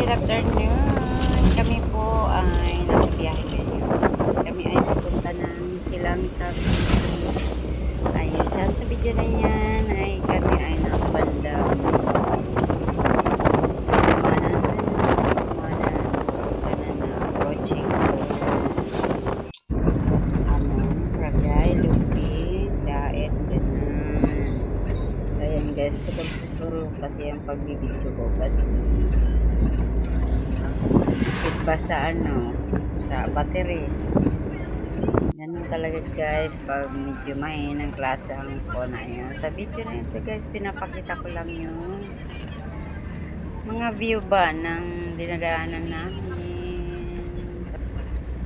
Good afternoon. Kami po ay nasa biyahe ngayon. Kami ay papunta ng Silang Cavite. Ayun, dyan sa video na yan ay kami ay nasa bandang Limanan na approaching Ragay, Lupi, Daet, ganun. So ayan guys, putol-putol kasi ang pagbibidyo ko kasi ba sa sa battery. Ganun talaga guys pag medyo mahinang klase ang phone na yan. Sa video na ito guys, pinapakita ko lang yung mga view ba ng dinadaanan namin.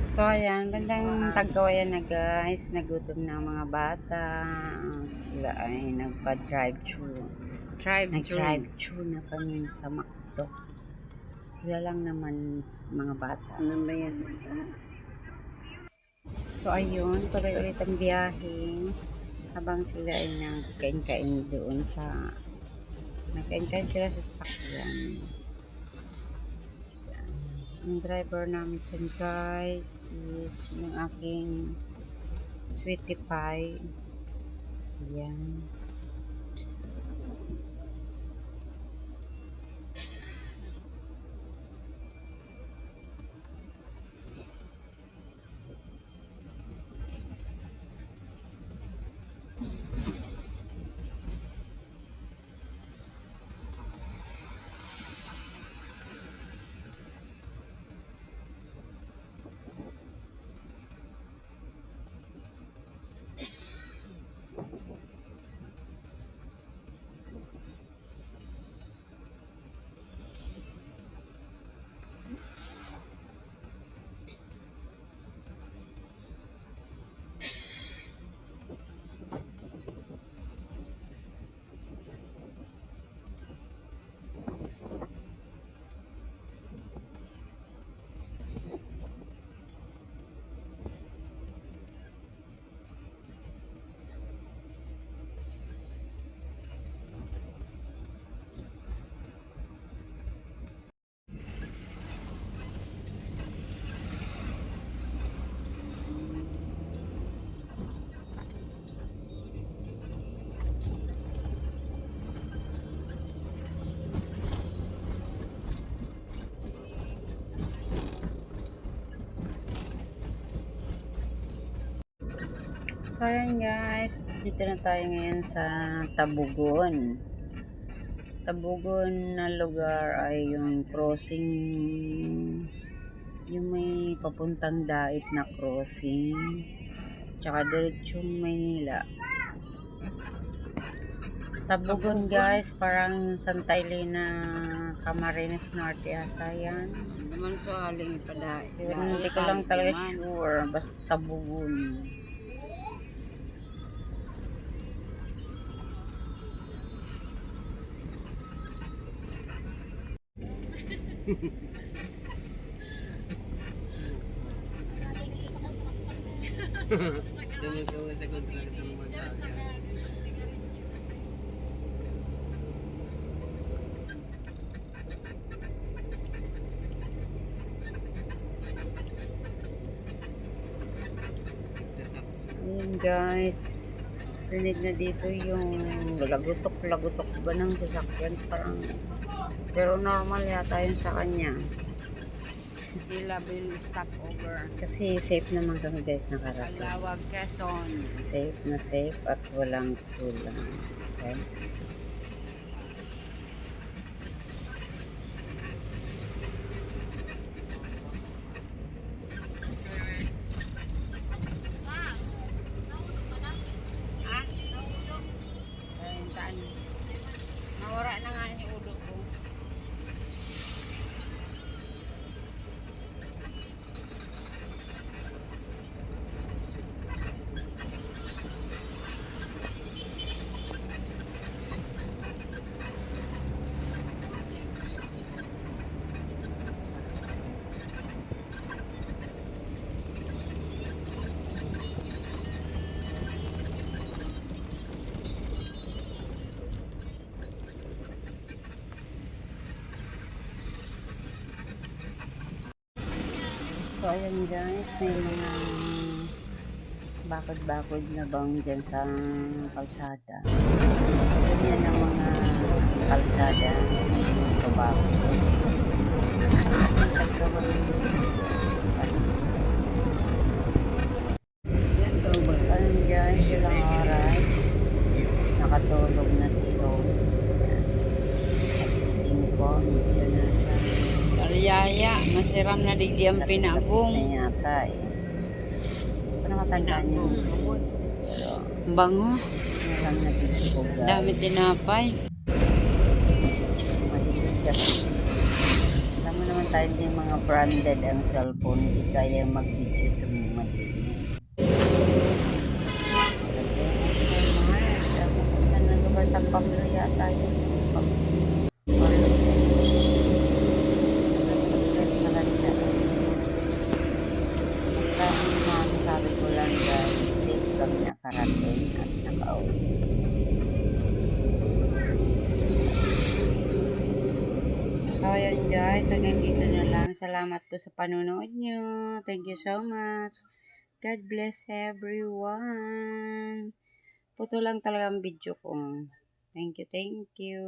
So ayan, bandang Tagkawayan na guys, nagutom na ang mga bata. Sila ay nagpa-drive-thru. Nag-drive-thru na kami sa McDo. Sila lang naman mga bata. Ano ba yan? So ayun, tuloy ulit ang biyahe habang sila ay nagkain-kain doon sa nagkain-kain sila sa sasakyan. Ang driver namin dyan guys is yung aking sweetie pie. Ayan. So ayan guys, dito na tayo ngayon sa Tabugon. Tabugon na lugar ay yung crossing, yung may papuntang Dait na crossing, tsaka diretsong Maynila. Tabugon guys, parang Santa Elena, Camarines Norte ata yan. Naman sa haling pada. Hindi ko lang talaga sure, basta Tabugon. Ayan guys, rinig na dito yung lagutok-lagutok ba ng sasakyan, parang pero normal yata yun sa kanya. Ilabil stopover. Kasi safe naman kami guys nakarating. Kalawag, Quezon. Safe na safe at walang kulang. Guys. Nawara na nga ni ulo ko. So, ayan guys, may mga bakod-bakod na bang dyan sa kalsada. Ganyan ang mga kalsada. Ito bakod. So, ayan guys, ilang oras. Nakatulog na si host. At gising po, medyo nasa Kalyaya, masiram na digdi ang lapit-lapit na pinagong. yata eh. Hindi ko na matandaan yung dates. Pero, Bango. na lang nabigay ko guys. Dami tinapay. Madilig kasi. Alam mo naman tayo din mga branded ang cellphone. Hindi kaya mag-video sa mga madilig. Saan na lugar sa Pablo yata yun sa Pablo. Carlos eh. Kasi maganda. Basta masasabi ko lang guys, safe kami nakarating at nakauwi. So, ayan guys. Hanggang dito na lang. Salamat po sa panonood nyo. Thank you so much. God bless everyone. Puto lang talaga ang video ko. Thank you, thank you.